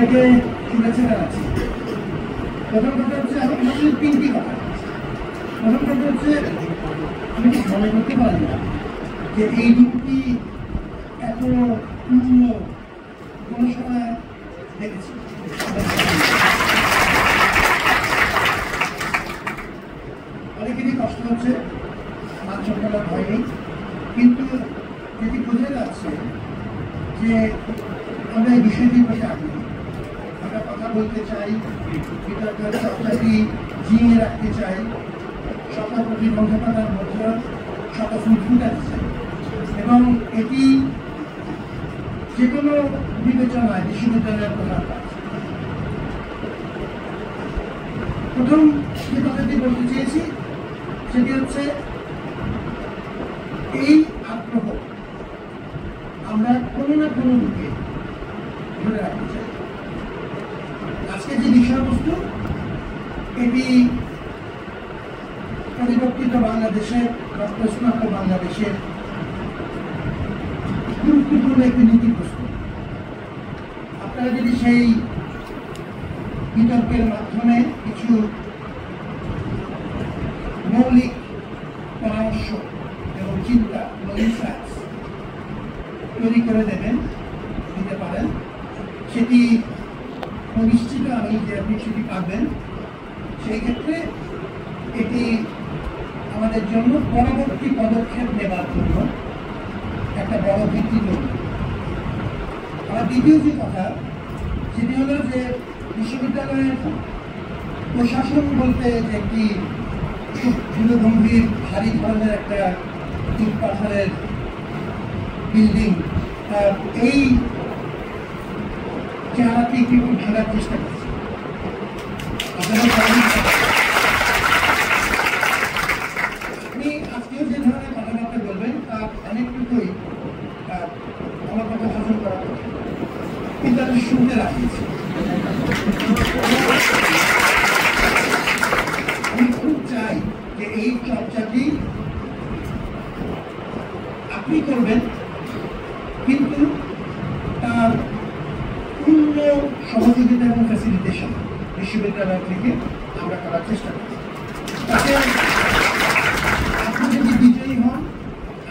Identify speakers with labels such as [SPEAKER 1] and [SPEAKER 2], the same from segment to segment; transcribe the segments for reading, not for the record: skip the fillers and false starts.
[SPEAKER 1] সবাইকে শুভেচ্ছা জানাচ্ছি। প্রথম কথা হচ্ছে আমি তিনটি কথা। প্রথম কথা হচ্ছে আমি মনে করতে পারি না যে এই দিনটি এত পূর্ণ কোনো সময় দেখেছি। অনেকেরই কষ্ট হচ্ছে, মান সম্মানের ভয় নেই, কিন্তু যেটি বোঝা যাচ্ছে যে আমরা এই বিষয়টির প্রতি আগ্রহী, আমরা কথা বলতে চাই, বিতর্কের চর্চাটি জিয়ে রাখতে চাই, সকল প্রতিবন্ধকতার মধ্যে সকল ফুটফুটাতে চাই, এবং এটি যে কোনো বিবেচনায় বিশ্ববিদ্যালয়ের প্রধান কাজ। প্রথম যে কথাটি বলতে চেয়েছি সেটি হচ্ছে এই আগ্রহ আমরা কোনো না কোনো রূপে ধরে রাখতে চাই। আজকে যে বিষয়বস্তু এটি পরিবর্তিত বাংলাদেশের বা প্রশ্নাত্ম বাংলাদেশের গুরুত্বপূর্ণ একটি নীতি প্রস্তুত। আপনারা যদি সেই বিতর্কের মাধ্যমে কিছু মৌলিক পরামর্শ এবং চিন্তা এবং ইনসাইটস তৈরি করে দিতে পারেন, সেটি নিশ্চিত আমি যে আপনি সেটি পাবেন। সেই ক্ষেত্রে এটি আমাদের জন্য পরবর্তী পদক্ষেপ নেবার জন্য একটা বড় ভিত্তি তৈরি। আমার দ্বিতীয় যে কথা সেটি হলো যে বিশ্ববিদ্যালয়ের প্রশাসন বলতে যে একটি খুব দৃঢ়গম্ভীর ভারী ধরনের একটা তিন পাথরের বিল্ডিং, এই চেহারাটি একটু ভাঙার চেষ্টা করছে। আপনি আজকেও যে ধরনের কথাবার্তা বলবেন তার অনেকটুকুই আমার কথা হজম করা কঠিন, কিন্তু আমি শুনতে রাখিয়েছি। আমি খুব চাই যে এই চর্চাটি আপনি করবেন, কিন্তু তার পূর্ণ সহযোগিতা এবং ফ্যাসিলিটেশন বিশ্ববিদ্যালয় থেকে আমরা করার চেষ্টা করি। তাতে আপনি যদি বিজয়ী হন,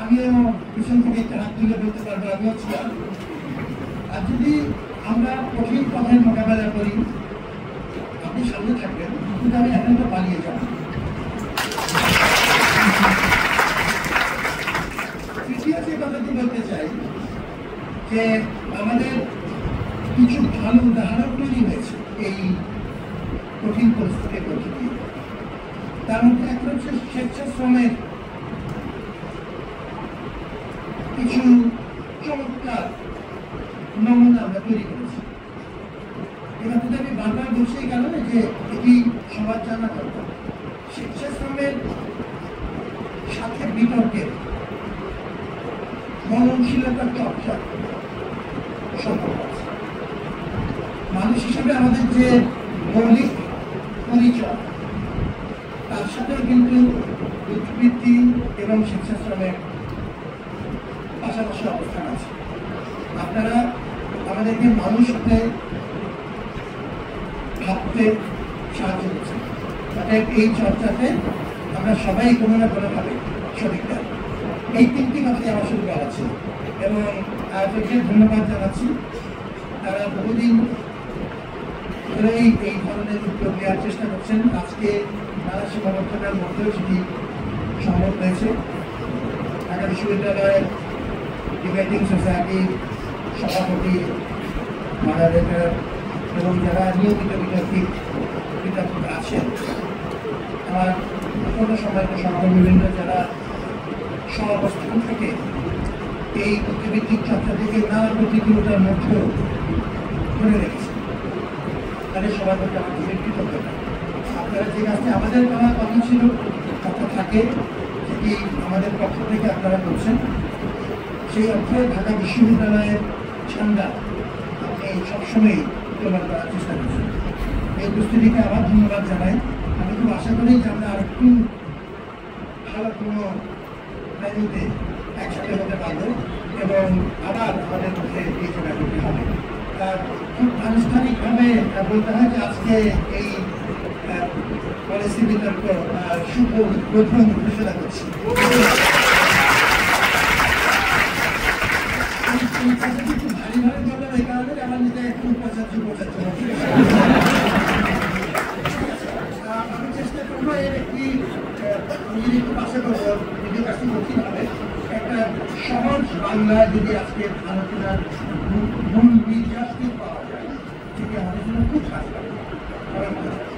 [SPEAKER 1] আমিও পিছন থেকে একটা হাত তুলে বলতে পারবো আমিও ছিলাম। আর যদি আমরা কঠিন পথের মোকাবেলা করি, আপনি সামনে থাকবেন, কিন্তু আমি এখন তো পালিয়ে যাব। তৃতীয় যে কথাটি বলতে চাই যে আমাদের কিছু ভালো উদাহরণ তৈরি হয়েছে এই কঠিন পরিস্থিতির মধ্যে দিয়ে। তার মধ্যে একটা হচ্ছে স্বেচ্ছাশ্রমের কিছু চমৎকার নমুনা আমরা তৈরি করেছি। এই কথাটা আমি বারবার বলছি এই কারণে যে এটি সবার জানা দরকার। স্বেচ্ছাশ্রমের সাথে বিতর্কের মননশীলতার চর্চা সম্ভব আছে। মানুষ হিসেবে আমাদের যে মৌলিক পরিচয়, তার সাথেও কিন্তু বুদ্ধিবৃত্তি এবং স্বেচ্ছাশ্রমের পাশাপাশি অবস্থান আছে। আপনারা আমাদেরকে মানুষ হতে ভাবতে সাহায্য করছেন, যাতে এই চর্চাতে আমরা সবাই কোনো না কোনোভাবে শরীরটা। এই তিনটি কথাই আমার শুরু করা ছিল, এবং আয়োজককে ধন্যবাদ জানাচ্ছি। তারা বহুদিন ধরেই এই ধরনের উদ্যোগ নেওয়ার চেষ্টা করছেন। আজকে নানা সীমাবদ্ধতার মধ্যেও সেটি সম্ভব হয়েছে। ঢাকা বিশ্ববিদ্যালয়ের ডিবেটিং সোসাইটির সভাপতি, মডারেটর এবং যারা নিয়মিত বিতর্ক আছেন, আমার কোনো সময় সহকর্মীবৃন্দ যারা সহাবস্থান থেকে এই বুদ্ধিবৃত্তিক চর্চা থেকে নানা প্রতিকূলতার মধ্যেও ধরে রেখেছে, তাদের সবার প্রতি আমাদের কৃতজ্ঞতা। আপনারা যে কাজটি আমাদের করা কথা ছিল, কথা থাকে, সেটি আমাদের পক্ষ থেকে আপনারা করছেন। সেই অর্থে ঢাকা বিশ্ববিদ্যালয়ের ঝান্ডা আপনি সবসময়ই উত্তোলন করার চেষ্টা করছেন। এই উপস্থিতিকে আবার ধন্যবাদ জানাই। আমি খুব আশা করি যে আমরা আরেকটু ভালো কোনো একসাথে হতে পারবো এবং আবার আমাদের মধ্যে এই জায়গা করতে হবে। খুব আনুষ্ঠানিকভাবে বলতে হয় যে আজকে এই পলিসি বিতর্ক শুভ উদ্বোধন ঘোষণা করছি। ভারী ভাবে বললাম এই কারণে আমার নিজে একটু পঁচাত্তর আমি চেষ্টা করবো এর একটি নিজের একটু পাশে করবো নিজের কাছে কঠিন হবে একটা সহজ বাংলা যদি আজকে আলোচনার মূল বীজ পাওয়া যায় সেটি আমাদের জন্য খুব কাজ লাগবে।